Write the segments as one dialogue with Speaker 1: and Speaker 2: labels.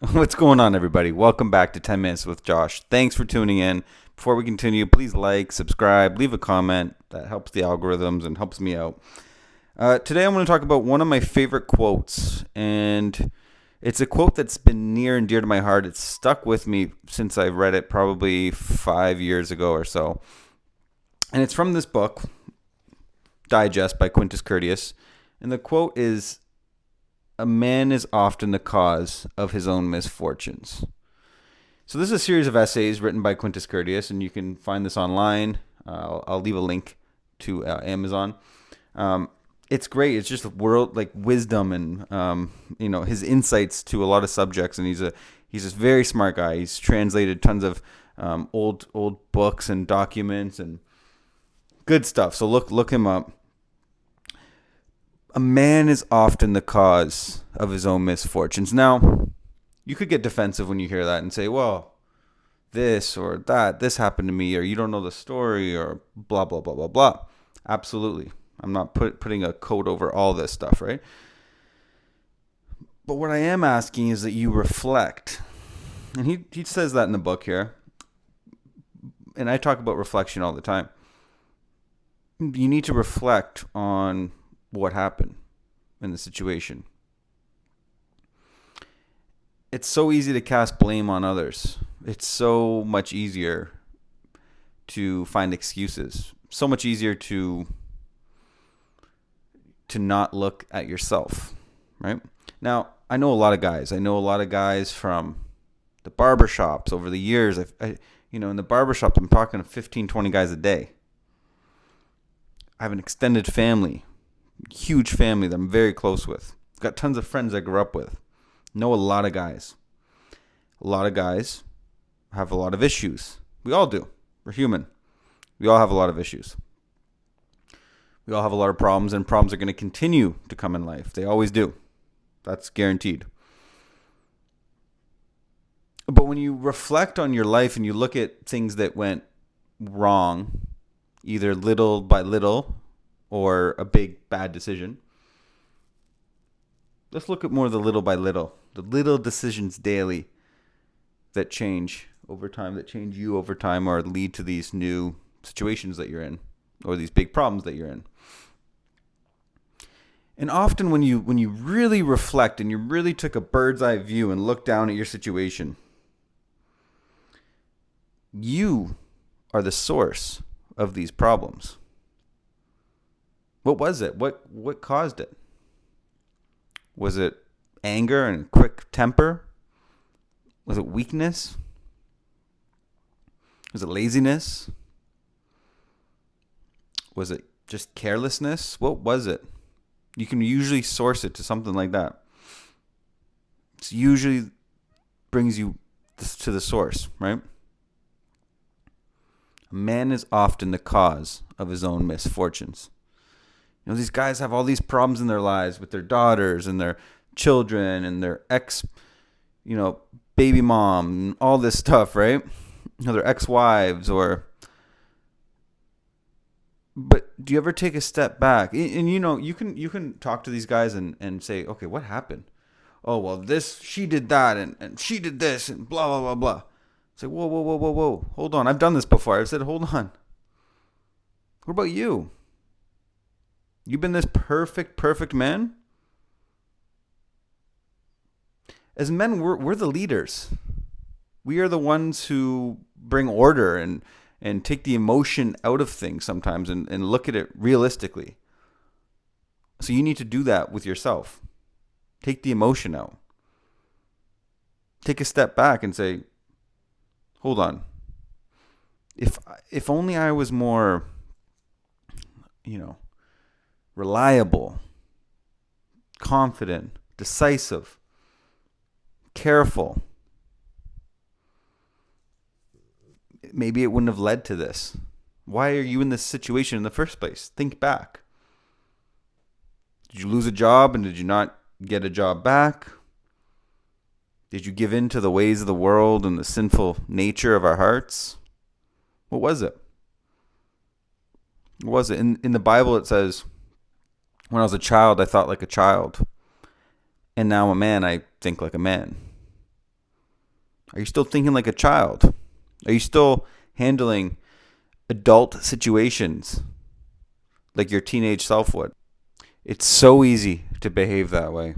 Speaker 1: What's going on, everybody? Welcome back to 10 Minutes with Josh. Thanks for tuning in. Before we continue, please like, subscribe, leave a comment. That helps the algorithms and helps me out. Today, I'm going to talk about one of my favorite quotes, and it's a quote that's been near and dear to my heart. It's stuck with me since I read it probably 5 years ago or so. And it's from this book, Digest by Quintus Curtius. And the quote is, "A man is often the cause of his own misfortunes." So this is a series of essays written by Quintus Curtius, and you can find this online. I'll leave a link to Amazon. It's great. It's just world like wisdom and his insights to a lot of subjects. And he's a very smart guy. He's translated tons of old books and documents and good stuff. So look him up. A man is often the cause of his own misfortunes. Now, you could get defensive when you hear that and say, well, this or that, this happened to me, or you don't know the story, or blah, blah, blah, blah, blah. Absolutely. I'm not putting a coat over all this stuff, right? But what I am asking is that you reflect. And he says that in the book here. And I talk about reflection all the time. You need to reflect on what happened in the situation. It's so easy to cast blame on others. It's so much easier to find excuses. So much easier to not look at yourself, right? Now, I know a lot of guys. I know a lot of guys from the barbershops over the years. In the barbershop, I'm talking to 15, 20 guys a day. I have an extended family. Huge family that I'm very close with. Got tons of friends I grew up with. Know a lot of guys. A lot of guys have a lot of issues. We all do. We're human. We all have a lot of issues. We all have a lot of problems, and problems are going to continue to come in life. They always do. That's guaranteed. But when you reflect on your life and you look at things that went wrong, either little by little or a big bad decision. Let's look at more of the little by little, the little decisions daily that change over time, that change you over time, or lead to these new situations that you're in, or these big problems that you're in. And often when you really reflect and you really took a bird's eye view and look down at your situation, you are the source of these problems. What was it? What caused it? Was it anger and quick temper? Was it weakness? Was it laziness? Was it just carelessness? What was it? You can usually source it to something like that. It usually brings you to the source, right? A man is often the cause of his own misfortunes. These guys have all these problems in their lives with their daughters and their children and their baby mom and all this stuff, right? Their ex-wives but do you ever take a step back? And you can talk to these guys and say, okay, what happened? Oh, well, she did that and she did this and blah, blah, blah, blah. It's like, whoa, whoa, whoa, whoa, whoa. Hold on. I've done this before. I've said, hold on. What about you? You've been this perfect man? As men, we're the leaders. We are the ones who bring order and take the emotion out of things sometimes and look at it realistically. So you need to do that with yourself. Take the emotion out. Take a step back and say, hold on. If only I was more, reliable, confident, decisive, careful, maybe it wouldn't have led to this. Why are you in this situation in the first place? Think back. Did you lose a job and did you not get a job back? Did you give in to the ways of the world and the sinful nature of our hearts? What was it? What was it? In the Bible it says, when I was a child, I thought like a child. And now I'm a man, I think like a man. Are you still thinking like a child? Are you still handling adult situations like your teenage self would? It's so easy to behave that way.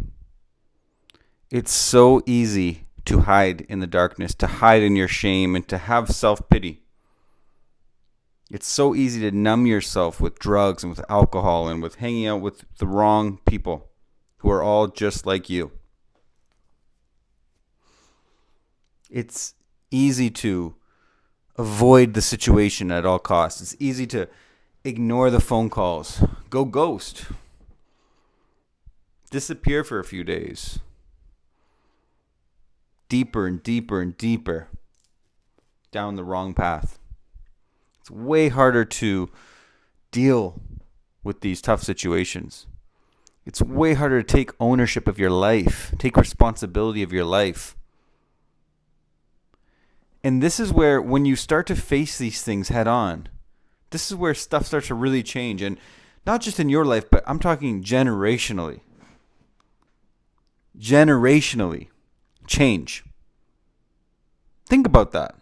Speaker 1: It's so easy to hide in the darkness, to hide in your shame, and to have self-pity. It's so easy to numb yourself with drugs and with alcohol and with hanging out with the wrong people who are all just like you. It's easy to avoid the situation at all costs. It's easy to ignore the phone calls, go ghost, disappear for a few days, deeper and deeper and deeper down the wrong path. It's way harder to deal with these tough situations. It's way harder to take ownership of your life, take responsibility of your life. And this is where, when you start to face these things head on, this is where stuff starts to really change. And not just in your life, but I'm talking generationally. Generationally change. Think about that.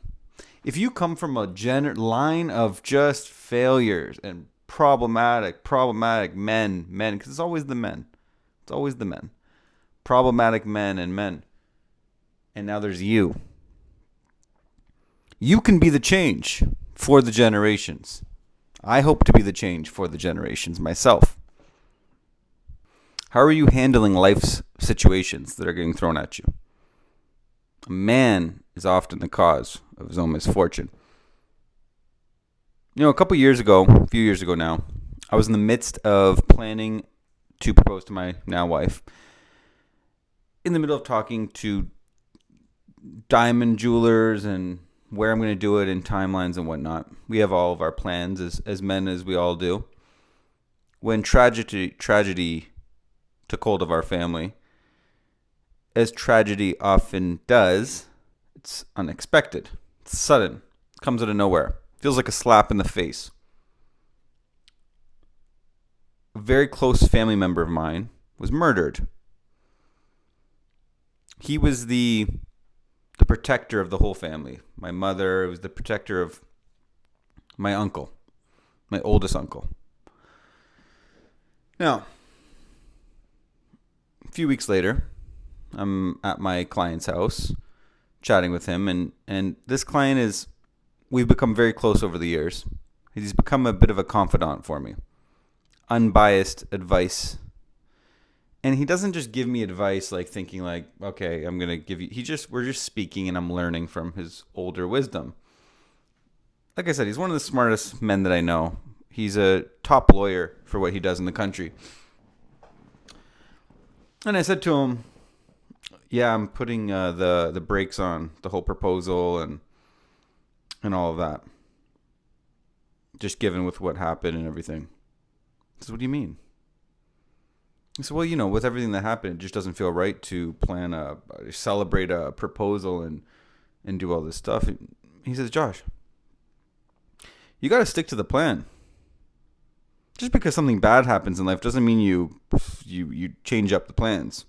Speaker 1: If you come from a line of just failures and problematic men, because it's always the men. It's always the men. Problematic men. And now there's you. You can be the change for the generations. I hope to be the change for the generations myself. How are you handling life's situations that are getting thrown at you? A man is often the cause of his own misfortune. A few years ago now, I was in the midst of planning to propose to my now wife. In the middle of talking to diamond jewelers and where I'm going to do it and timelines and whatnot. We have all of our plans as men, as we all do. When tragedy took hold of our family, as tragedy often does, it's unexpected. It's sudden. It comes out of nowhere. Feels like a slap in the face. A very close family member of mine was murdered. He was the protector of the whole family. My mother was the protector of my uncle, my oldest uncle. Now, a few weeks later, I'm at my client's house chatting with him, and this client we've become very close over the years. He's become a bit of a confidant for me. Unbiased advice. And he doesn't just give me advice like thinking like, okay, I'm going to give you, we're just speaking and I'm learning from his older wisdom. Like I said, he's one of the smartest men that I know. He's a top lawyer for what he does in the country. And I said to him, yeah, I'm putting the brakes on the whole proposal and all of that. Just given with what happened and everything. He says, what do you mean? I said, well, with everything that happened, it just doesn't feel right to celebrate a proposal and do all this stuff. And he says, Josh, you got to stick to the plan. Just because something bad happens in life doesn't mean you change up the plans.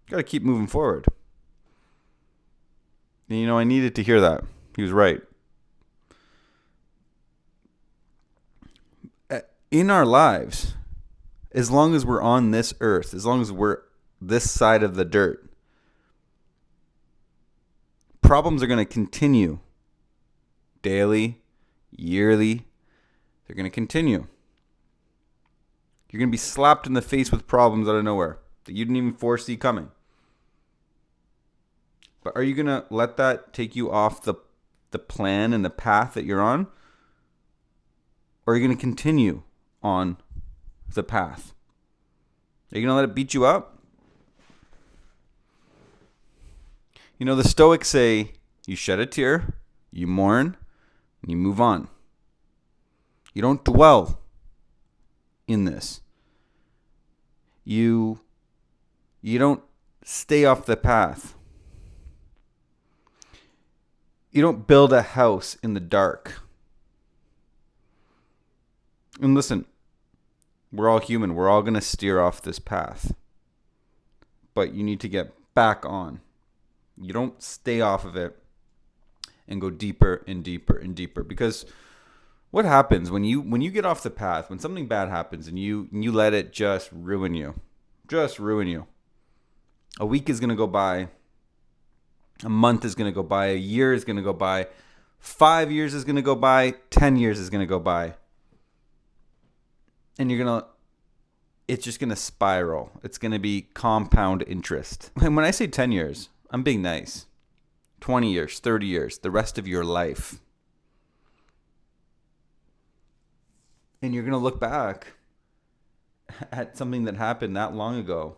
Speaker 1: You got to keep moving forward. And, I needed to hear that. He was right. In our lives, as long as we're on this earth, as long as we're this side of the dirt, problems are going to continue daily, yearly. They're going to continue. You're going to be slapped in the face with problems out of nowhere that you didn't even foresee coming. But are you going to let that take you off the plan and the path that you're on? Or are you going to continue on the path? Are you going to let it beat you up? The Stoics say you shed a tear, you mourn, and you move on. You don't dwell in this. You don't stay off the path. You don't build a house in the dark. And listen, we're all human. We're all going to steer off this path. But you need to get back on. You don't stay off of it. and go deeper and deeper and deeper. Because what happens when you get off the path, when something bad happens and you let it just ruin you? A week is going to go by, a month is going to go by, a year is going to go by, 5 years is going to go by, 10 years is going to go by. And it's just going to spiral. It's going to be compound interest. And when I say 10 years, I'm being nice. 20 years, 30 years, the rest of your life. And you're going to look back at something that happened that long ago,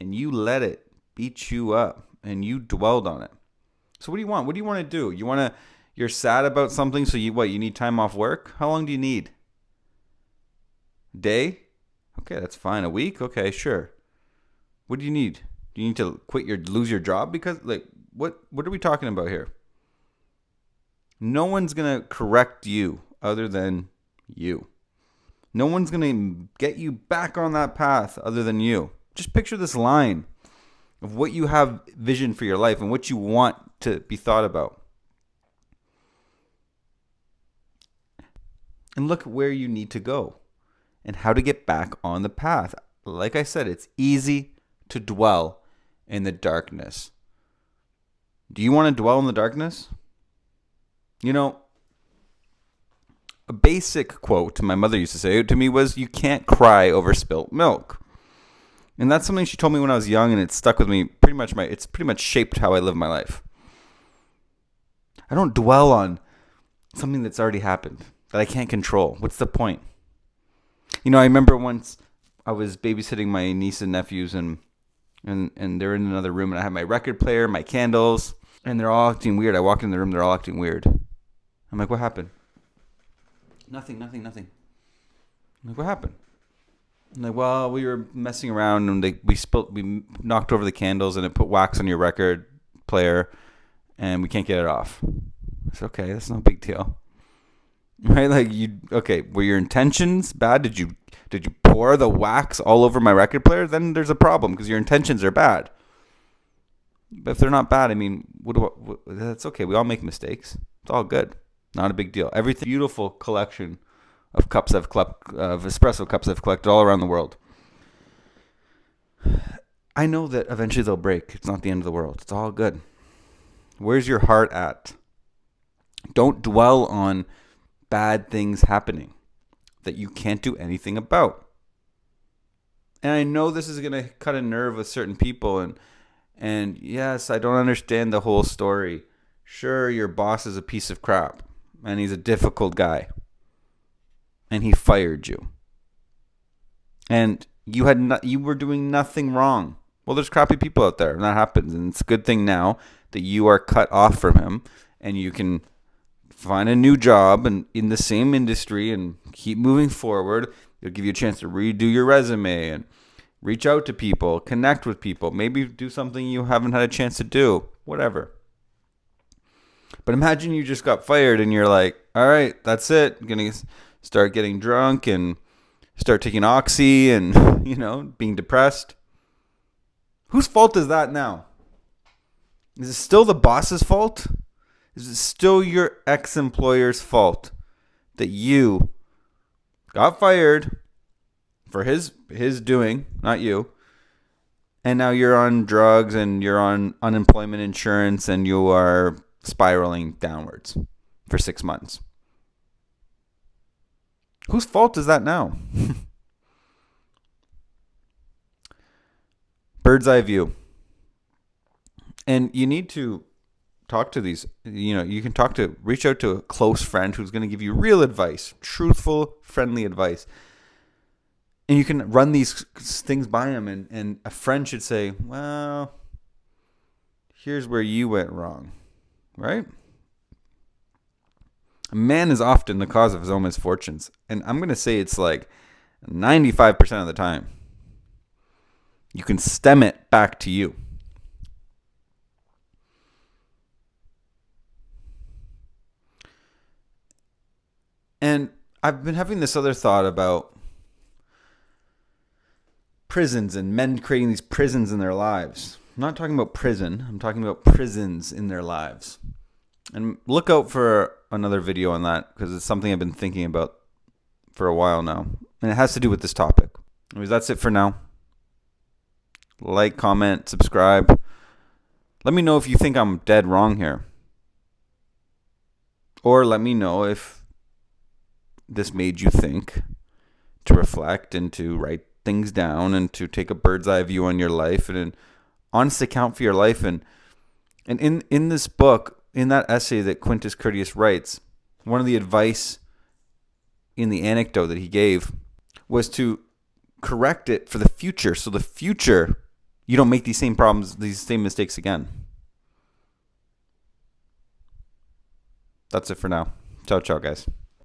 Speaker 1: and you let it beat you up, and you dwelled on it. So what do you want? What do you want to do? You're sad about something, so you need time off work? How long do you need? Day? Okay, that's fine. A week? Okay, sure. What do you need? Do you need to lose your job? Because, what are we talking about here? No one's going to correct you other than you. No one's going to get you back on that path other than you. Just picture this line of what you have vision for your life and what you want to be thought about. And look where you need to go and how to get back on the path. Like I said, it's easy to dwell in the darkness. Do you want to dwell in the darkness? A basic quote my mother used to say to me was, "You can't cry over spilt milk." And that's something she told me when I was young, and it stuck with me it's pretty much shaped how I live my life. I don't dwell on something that's already happened that I can't control. What's the point? I remember once I was babysitting my niece and nephews, and they're in another room, and I have my record player, my candles, and they're all acting weird. I walk in the room, they're all acting weird. I'm like, what happened? Nothing. I'm like, what happened? I'm like, well, we were messing around, and we knocked over the candles, and it put wax on your record player, and we can't get it off. It's okay, that's no big deal. Right? Were your intentions bad? Did you pour the wax all over my record player? Then there's a problem because your intentions are bad. But if they're not bad, that's okay. We all make mistakes. It's all good. Not a big deal. Everything beautiful collection of espresso cups I've collected all around the world. I know that eventually they'll break. It's not the end of the world. It's all good. Where's your heart at? Don't dwell on bad things happening that you can't do anything about. And I know this is going to cut a nerve with certain people, and yes, I don't understand the whole story. Sure, your boss is a piece of crap, and he's a difficult guy, and he fired you, and you were doing nothing wrong. Well, there's crappy people out there, and that happens, and it's a good thing now that you are cut off from him, and you can find a new job and in the same industry and keep moving forward. It'll give you a chance to redo your resume and reach out to people, connect with people, maybe do something you haven't had a chance to do, whatever. But imagine you just got fired and you're like, all right, that's it. I'm going to start getting drunk and start taking Oxy and, being depressed. Whose fault is that now? Is it still the boss's fault? Is it still your ex-employer's fault that you got fired for his doing, not you, and now you're on drugs and you're on unemployment insurance and you are spiraling downwards for 6 months? Whose fault is that now? Bird's eye view. And you need to talk to these, you can reach out to a close friend who's going to give you real advice, truthful, friendly advice. And you can run these things by him, and a friend should say, well, here's where you went wrong, right? A man is often the cause of his own misfortunes. And I'm going to say it's like 95% of the time. You can stem it back to you. And I've been having this other thought about prisons and men creating these prisons in their lives. I'm not talking about prison. I'm talking about prisons in their lives. And look out for another video on that because it's something I've been thinking about for a while now. And it has to do with this topic. Anyways, that's it for now. Like, comment, subscribe. Let me know if you think I'm dead wrong here. Or let me know if this made you think, to reflect and to write things down and to take a bird's eye view on your life and an honest account for your life. And in this book, in that essay that Quintus Curtius writes, one of the advice in the anecdote that he gave was to correct it for the future. So the future, you don't make these same problems, these same mistakes again. That's it for now. Ciao, ciao, guys.